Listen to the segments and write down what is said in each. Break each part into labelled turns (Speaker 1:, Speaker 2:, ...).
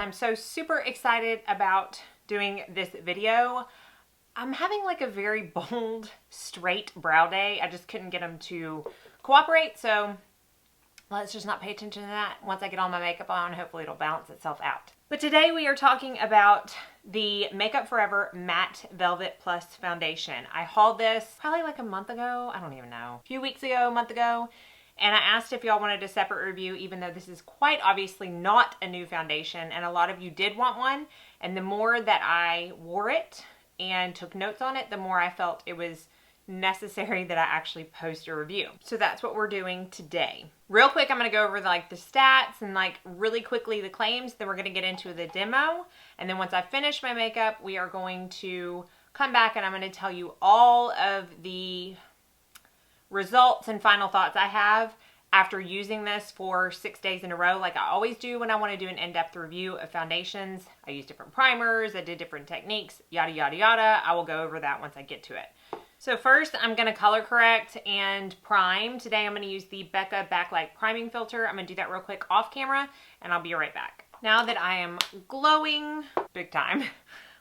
Speaker 1: I'm so super excited about doing this video. I'm having like a very bold, straight brow day. I just couldn't get them to cooperate, so let's just not pay attention to that. Once I get all my makeup on, hopefully it'll balance itself out. But today we are talking about the Makeup Forever Matte Velvet Plus Foundation. I hauled this probably like a month ago. I don't even know. A few weeks ago, a month ago. And I asked if y'all wanted a separate review, even though this is quite obviously not a new foundation. And a lot of you did want one. And the more that I wore it and took notes on it, the more I felt it was necessary that I actually post a review. So that's what we're doing today. Real quick, I'm going to go over like the stats and like really quickly the claims. Then we're going to get into the demo. And then once I finish my makeup, we are going to come back and I'm going to tell you all of the results and final thoughts I have after using this for 6 days in a row, like I always do when I want to do an in-depth review of foundations. I use different primers, I did different techniques, yada, yada, yada. I will go over that once I get to it. So first, I'm going to color correct and prime. Today, I'm going to use the Becca Backlight priming filter. I'm going to do that real quick off camera, and I'll be right back. Now that I am glowing big time,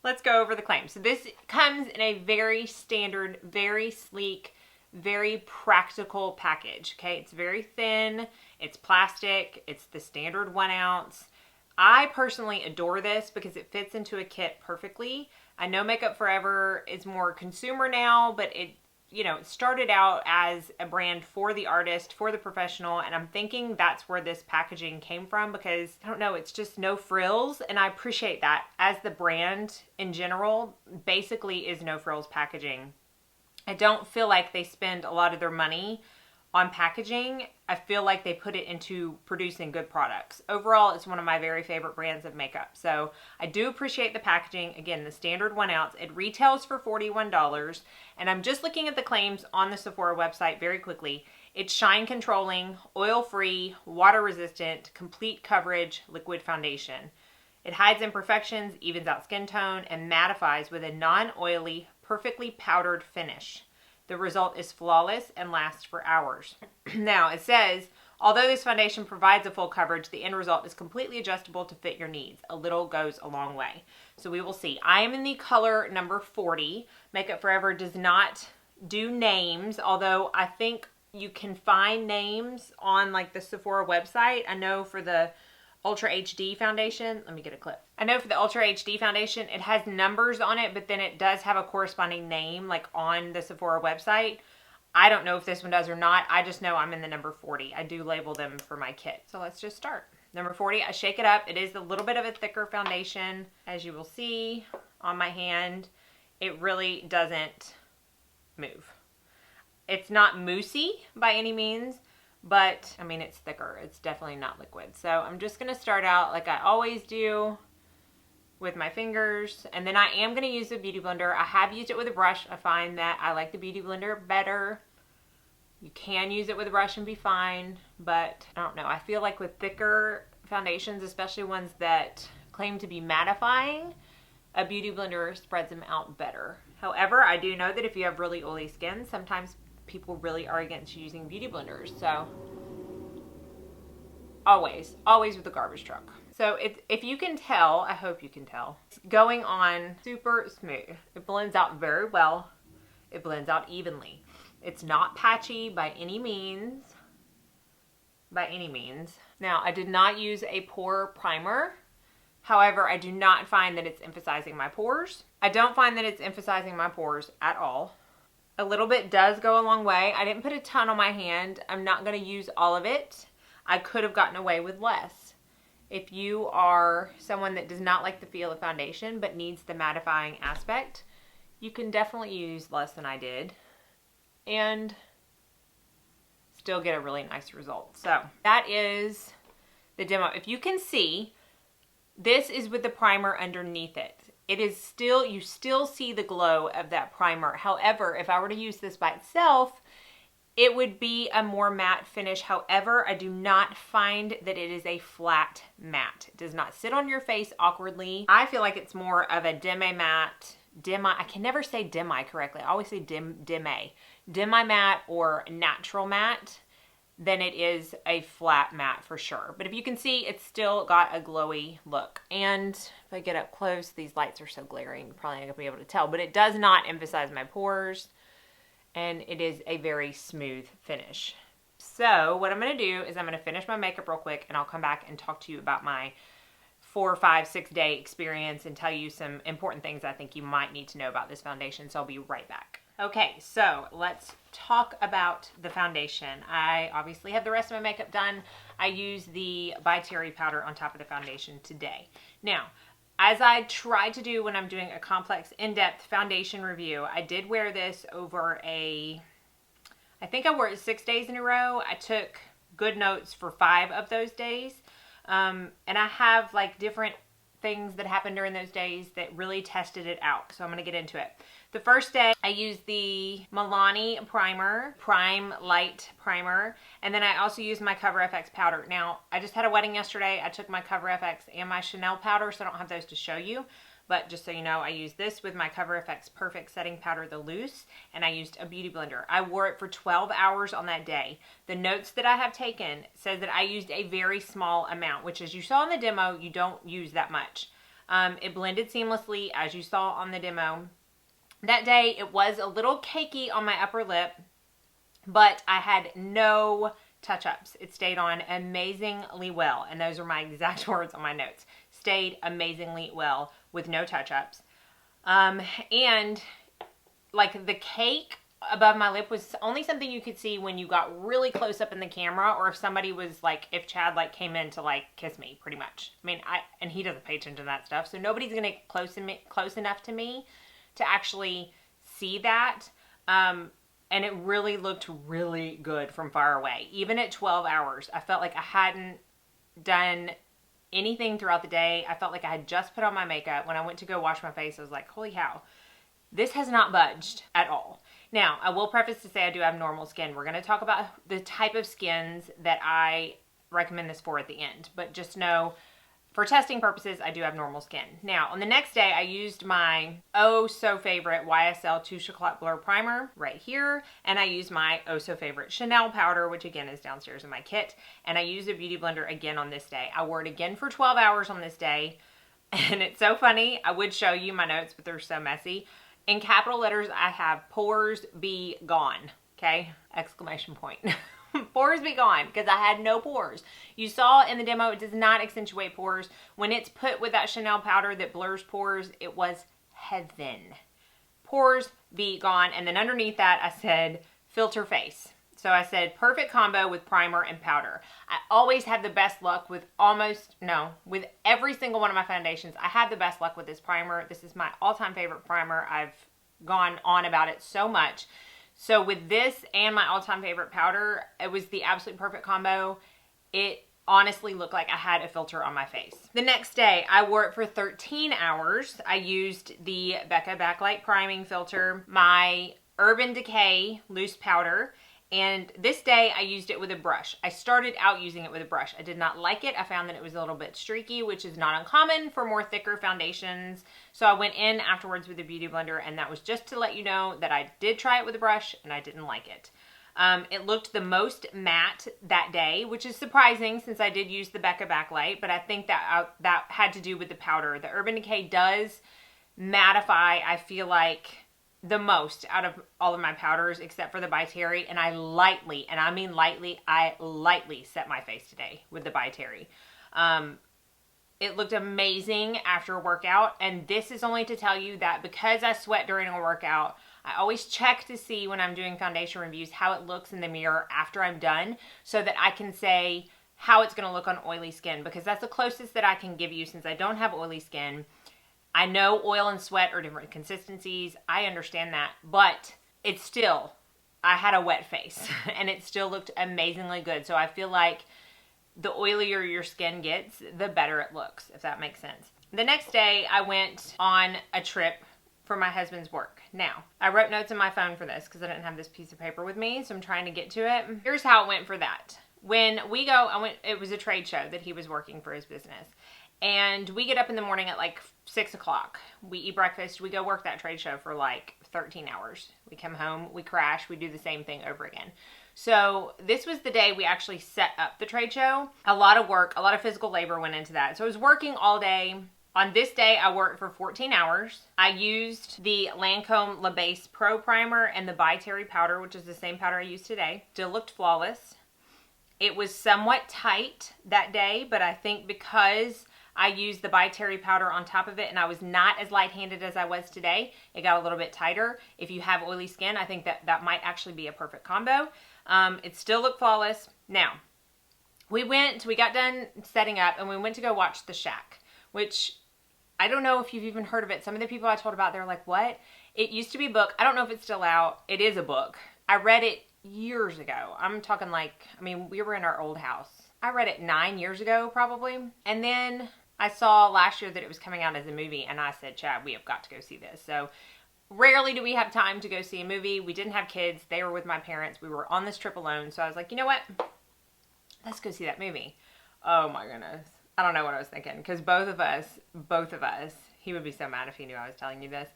Speaker 1: let's go over the claims. So this comes in a very standard, very sleek, very practical package, okay? It's very thin, it's plastic, it's the standard 1 ounce. I personally adore this because it fits into a kit perfectly. I know Makeup Forever is more consumer now, but it started out as a brand for the artist, for the professional, and I'm thinking that's where this packaging came from because, I don't know, it's just no frills, and I appreciate that. As the brand in general, basically is no frills packaging. I don't feel like they spend a lot of their money on packaging. I feel like they put it into producing good products. Overall, it's one of my very favorite brands of makeup. So I do appreciate the packaging. Again, the standard 1 ounce. It retails for $41. And I'm just looking at the claims on the Sephora website very quickly. It's shine controlling, oil-free, water-resistant, complete coverage liquid foundation. It hides imperfections, evens out skin tone, and mattifies with a non-oily, perfectly powdered finish. The result is flawless and lasts for hours. Now, it says, although this foundation provides a full coverage, the end result is completely adjustable to fit your needs. A little goes a long way. So we will see. I am in the color number 40. Makeup Forever does not do names, although I think you can find names on like the Sephora website. I know for the Ultra HD foundation, let me get a clip. I know for the Ultra HD foundation, it has numbers on it, but then it does have a corresponding name like on the Sephora website. I don't know if this one does or not. I just know I'm in the number 40. I do label them for my kit. So let's just start. Number 40, I shake it up. It is a little bit of a thicker foundation. As you will see on my hand, it really doesn't move. It's not moussey by any means, but I mean, it's thicker. It's definitely not liquid. So I'm just going to start out like I always do with my fingers. And then I am going to use the Beauty Blender. I have used it with a brush. I find that I like the Beauty Blender better. You can use it with a brush and be fine, but I don't know. I feel like with thicker foundations, especially ones that claim to be mattifying, a Beauty Blender spreads them out better. However, I do know that if you have really oily skin, sometimes people really are against using beauty blenders. So always with the garbage truck. So if you can tell, I hope you can tell, it's going on super smooth. It blends out very well. It blends out evenly. It's not patchy by any means. Now, I did not use a pore primer. However, I do not find that it's emphasizing my pores. I don't find that it's emphasizing my pores at all. A little bit does go a long way. I didn't put a ton on my hand. I'm not going to use all of it. I could have gotten away with less. If you are someone that does not like the feel of foundation but needs the mattifying aspect, you can definitely use less than I did and still get a really nice result. So that is the demo. If you can see, this is with the primer underneath it. It is still, you still see the glow of that primer. However, if I were to use this by itself, it would be a more matte finish. However, I do not find that it is a flat matte. It does not sit on your face awkwardly. I feel like it's more of a demi-matte, I can never say demi correctly. I always say demi matte or natural matte. than it is a flat matte for sure. But if you can see, it's still got a glowy look. And if I get up close, these lights are so glaring, you're probably not gonna be able to tell, but it does not emphasize my pores, and it is a very smooth finish. So what I'm gonna do is I'm gonna finish my makeup real quick, and I'll come back and talk to you about my 4, 5, 6 day experience and tell you some important things I think you might need to know about this foundation. So I'll be right back. Okay, so let's talk about the foundation. I obviously have the rest of my makeup done. I use the By Terry powder on top of the foundation today. Now, as I try to do when I'm doing a complex, in-depth foundation review, I did wear this over I think I wore it 6 days in a row. I took good notes for 5 of those days. And I have like different things that happened during those days that really tested it out. So I'm going to get into it. The first day I used the Milani primer, Prime Light primer. And then I also used my Cover FX powder. Now I just had a wedding yesterday. I took my Cover FX and my Chanel powder, so I don't have those to show you. But just so you know, I used this with my Cover FX Perfect Setting Powder, the loose, and I used a beauty blender. I wore it for 12 hours on that day. The notes that I have taken says that I used a very small amount, which as you saw in the demo, you don't use that much. It blended seamlessly as you saw on the demo. That day, it was a little cakey on my upper lip, but I had no touch-ups. It stayed on amazingly well, and those are my exact words on my notes. Stayed amazingly well with no touch-ups. And like the cake above my lip was only something you could see when you got really close up in the camera, or if somebody was like, if Chad like came in to like kiss me, pretty much. I mean, and he doesn't pay attention to that stuff, so nobody's gonna get close enough to me to actually see that. And it really looked really good from far away. Even at 12 hours, I felt like I hadn't done anything throughout the day. I felt like I had just put on my makeup. When I went to go wash my face, I was like, holy cow, this has not budged at all. Now, I will preface to say I do have normal skin. We're going to talk about the type of skins that I recommend this for at the end. But just know, for testing purposes, I do have normal skin. Now, on the next day, I used my oh-so-favorite YSL Touche Éclat Blur Primer right here. And I used my oh-so-favorite Chanel powder, which again is downstairs in my kit. And I used a beauty blender again on this day. I wore it again for 12 hours on this day. And it's so funny. I would show you my notes, but they're so messy. In capital letters, I have pores be gone. Okay? Exclamation point. Pores be gone, because I had no pores. You saw in the demo, it does not accentuate pores. When it's put with that Chanel powder that blurs pores, it was heaven. Pores be gone. And then underneath that, I said filter face. So I said perfect combo with primer and powder. I always have the best luck with with every single one of my foundations. I had the best luck with this primer. This is my all-time favorite primer. I've gone on about it so much. So with this and my all-time favorite powder, it was the absolute perfect combo. It honestly looked like I had a filter on my face. The next day, I wore it for 13 hours. I used the Becca Backlight Priming Filter, my Urban Decay Loose Powder, and this day I used it with a brush. I started out using it with a brush. I did not like it. I found that it was a little bit streaky, which is not uncommon for more thicker foundations. So I went in afterwards with a beauty blender, and that was just to let you know that I did try it with a brush and I didn't like it. It looked the most matte that day, which is surprising since I did use the Becca Backlight, but I think that that had to do with the powder. The Urban Decay does mattify, I feel like, the most out of all of my powders except for the By Terry, and I lightly, and I mean lightly, I lightly set my face today with the By Terry. It looked amazing after a workout, and this is only to tell you that because I sweat during a workout, I always check to see when I'm doing foundation reviews how it looks in the mirror after I'm done, so that I can say how it's going to look on oily skin, because that's the closest that I can give you since I don't have oily skin. I know oil and sweat are different consistencies. I understand that, but it's still, I had a wet face and it still looked amazingly good. So I feel like the oilier your skin gets, the better it looks, if that makes sense. The next day I went on a trip for my husband's work. Now, I wrote notes in my phone for this because I didn't have this piece of paper with me, so I'm trying to get to it. Here's how it went for that. When we go, it was a trade show that he was working for his business. And we get up in the morning at like 6 o'clock. We eat breakfast. We go work that trade show for like 13 hours. We come home, we crash, we do the same thing over again. So this was the day we actually set up the trade show. A lot of work, a lot of physical labor went into that. So I was working all day. On this day, I worked for 14 hours. I used the Lancome La Base Pro Primer and the By Terry powder, which is the same powder I used today. Still looked flawless. It was somewhat tight that day, but I think because I used the By Terry powder on top of it and I was not as light-handed as I was today, it got a little bit tighter. If you have oily skin, I think that might actually be a perfect combo. It still looked flawless. Now, we got done setting up and we went to go watch The Shack, which I don't know if you've even heard of it. Some of the people I told about, they're like, what? It used to be a book. I don't know if it's still out. It is a book. I read it years ago. I'm talking we were in our old house. I read it 9 years ago, probably. And then I saw last year that it was coming out as a movie, and I said, Chad, we have got to go see this. So rarely do we have time to go see a movie. We didn't have kids. They were with my parents. We were on this trip alone. So I was like, you know what? Let's go see that movie. Oh my goodness. I don't know what I was thinking, because both of us, he would be so mad if he knew I was telling you this,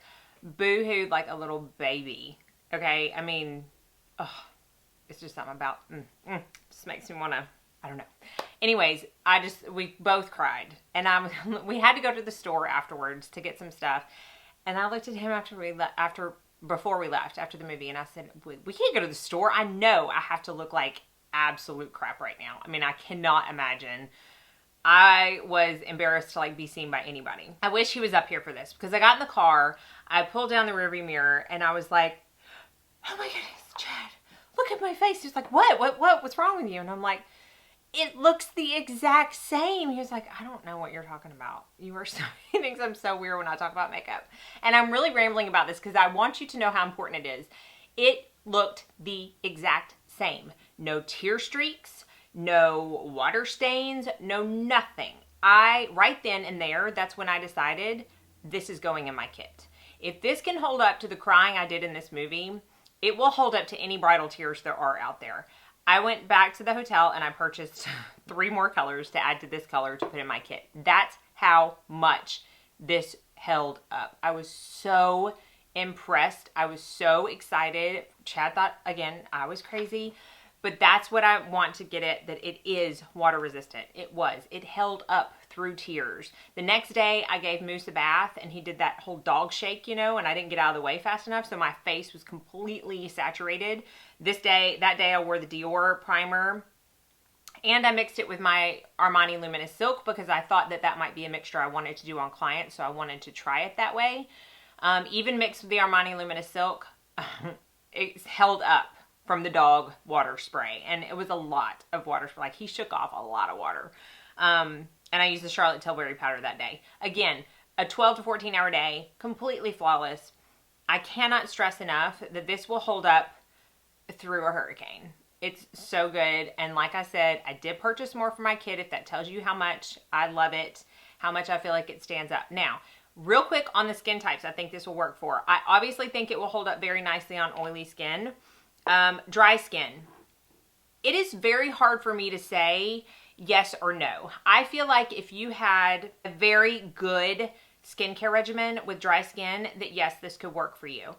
Speaker 1: boo-hooed like a little baby. Okay? I mean, it's just something about, just makes me want to, I don't know. Anyways, we both cried. And we had to go to the store afterwards to get some stuff. And I looked at him before we left, after the movie, and I said, we can't go to the store. I know I have to look like absolute crap right now. I mean, I cannot imagine. I was embarrassed to be seen by anybody. I wish he was up here for this, because I got in the car, I pulled down the rearview mirror, and I was like, oh my goodness, Chad, look at my face. He was like, what's wrong with you? And I'm like, it looks the exact same. He was like, I don't know what you're talking about. He thinks I'm so weird when I talk about makeup. And I'm really rambling about this because I want you to know how important it is. It looked the exact same. No tear streaks, no water stains, no nothing. Right then and there, that's when I decided this is going in my kit. If this can hold up to the crying I did in this movie, it will hold up to any bridal tears there are out there. I went back to the hotel and I purchased 3 more colors to add to this color to put in my kit. That's how much this held up. I was so impressed. I was so excited. Chad thought, again, I was crazy. But that's what I want to get at, that it is water resistant. It was. It held up through tears. The next day, I gave Moose a bath, and he did that whole dog shake, and I didn't get out of the way fast enough, so my face was completely saturated. That day, I wore the Dior primer, and I mixed it with my Armani Luminous Silk because I thought that might be a mixture I wanted to do on clients, so I wanted to try it that way. Even mixed with the Armani Luminous Silk, it held up from the dog water spray, and it was a lot of water spray. He shook off a lot of water. And I used the Charlotte Tilbury powder that day. Again, a 12 to 14 hour day, completely flawless. I cannot stress enough that this will hold up through a hurricane. It's so good. And like I said, I did purchase more for my kid, if that tells you how much I love it, how much I feel like it stands up. Now, real quick on the skin types I think this will work for. I obviously think it will hold up very nicely on oily skin. Dry skin. It is very hard for me to say yes or no. I feel like if you had a very good skincare regimen with dry skin, that yes, this could work for you.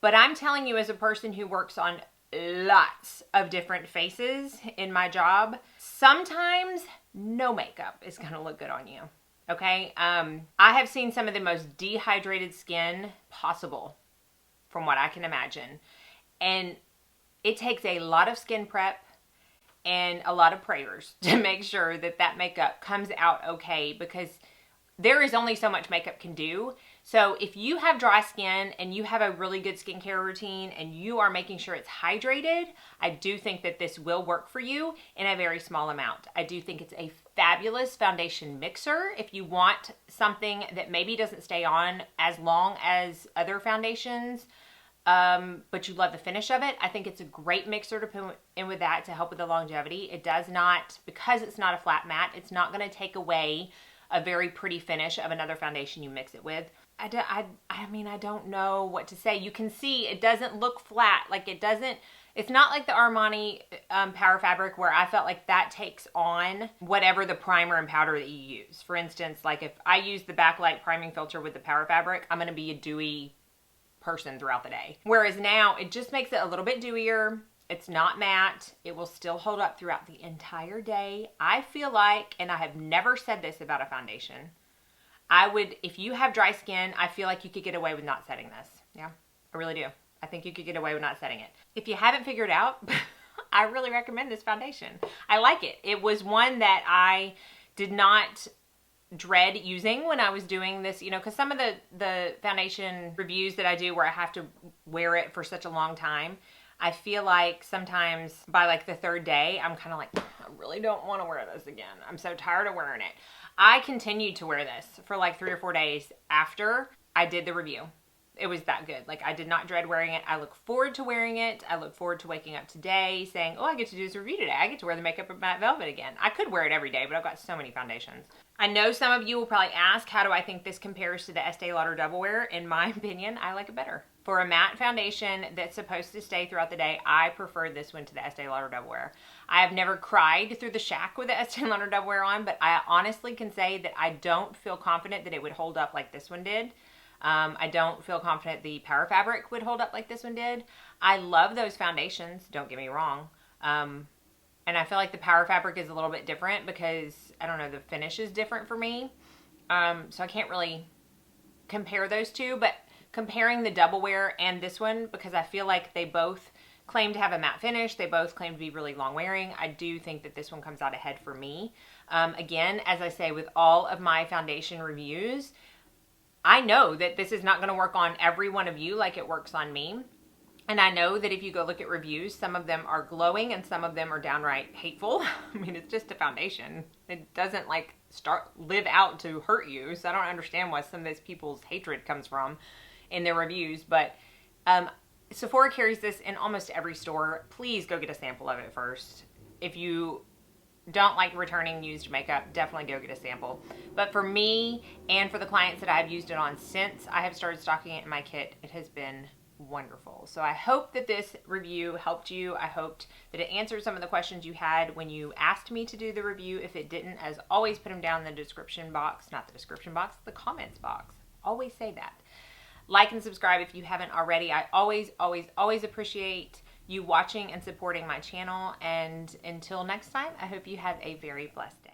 Speaker 1: But I'm telling you, as a person who works on lots of different faces in my job, sometimes no makeup is going to look good on you. Okay? I have seen some of the most dehydrated skin possible, from what I can imagine. And it takes a lot of skin prep and a lot of prayers to make sure that makeup comes out okay, because there is only so much makeup can do. So if you have dry skin and you have a really good skincare routine and you are making sure it's hydrated, I do think that this will work for you in a very small amount. I do think it's a fabulous foundation mixer if you want something that maybe doesn't stay on as long as other foundations, but you love the finish of it. I think it's a great mixer to put in with that to help with the longevity. It does not, because it's not a flat matte, it's not going to take away a very pretty finish of another foundation you mix it with. I mean, I don't know what to say. You can see it doesn't look flat. It's not like the Armani Power Fabric, where I felt like that takes on whatever the primer and powder that you use. For instance, like if I use the Backlight priming filter with the Power Fabric, I'm going to be a dewy person throughout the day. Whereas now it just makes it a little bit dewier. It's not matte. It will still hold up throughout the entire day. I feel like, and I have never said this about a foundation, if you have dry skin, I feel like you could get away with not setting this. Yeah, I really do. I think you could get away with not setting it. If you haven't figured out, I really recommend this foundation. I like it. It was one that I did not dread using when I was doing this, because some of the foundation reviews that I do where I have to wear it for such a long time, I feel like sometimes by like the third day, I'm kind of like, I really don't want to wear this again. I'm so tired of wearing it. I continued to wear this for like 3 or 4 days after I did the review. It was that good. Like, I did not dread wearing it. I look forward to wearing it. I look forward to waking up today saying, oh, I get to do this review today. I get to wear the Makeup of Matte Velvet again. I could wear it every day, but I've got so many foundations. I know some of you will probably ask, how do I think this compares to the Estee Lauder Double Wear? In my opinion, I like it better. For a matte foundation that's supposed to stay throughout the day, I prefer this one to the Estee Lauder Double Wear. I have never cried through the shack with the Estee Lauder Double Wear on, but I honestly can say that I don't feel confident that it would hold up like this one did. I don't feel confident the Power Fabric would hold up like this one did. I love those foundations, don't get me wrong. And I feel like the Power Fabric is a little bit different because, I don't know, the finish is different for me. So I can't really compare those two, but comparing the Double Wear and this one, because I feel like they both claim to have a matte finish, they both claim to be really long wearing, I do think that this one comes out ahead for me. Again, as I say with all of my foundation reviews, I know that this is not going to work on every one of you like it works on me. And I know that if you go look at reviews, some of them are glowing and some of them are downright hateful. I mean, it's just a foundation. It doesn't like live out to hurt you. So I don't understand why some of these people's hatred comes from in their reviews. But Sephora carries this in almost every store. Please go get a sample of it first. If you don't like returning used makeup, definitely go get a sample. But for me and for the clients that I've used it on since I have started stocking it in my kit, it has been wonderful. So I hope that this review helped you. I hoped that it answered some of the questions you had when you asked me to do the review. If it didn't, as always, put them down in the description box, not the description box, the comments box. Always say that. Like and subscribe if you haven't already. I always, always, always appreciate you watching and supporting my channel. And until next time, I hope you have a very blessed day.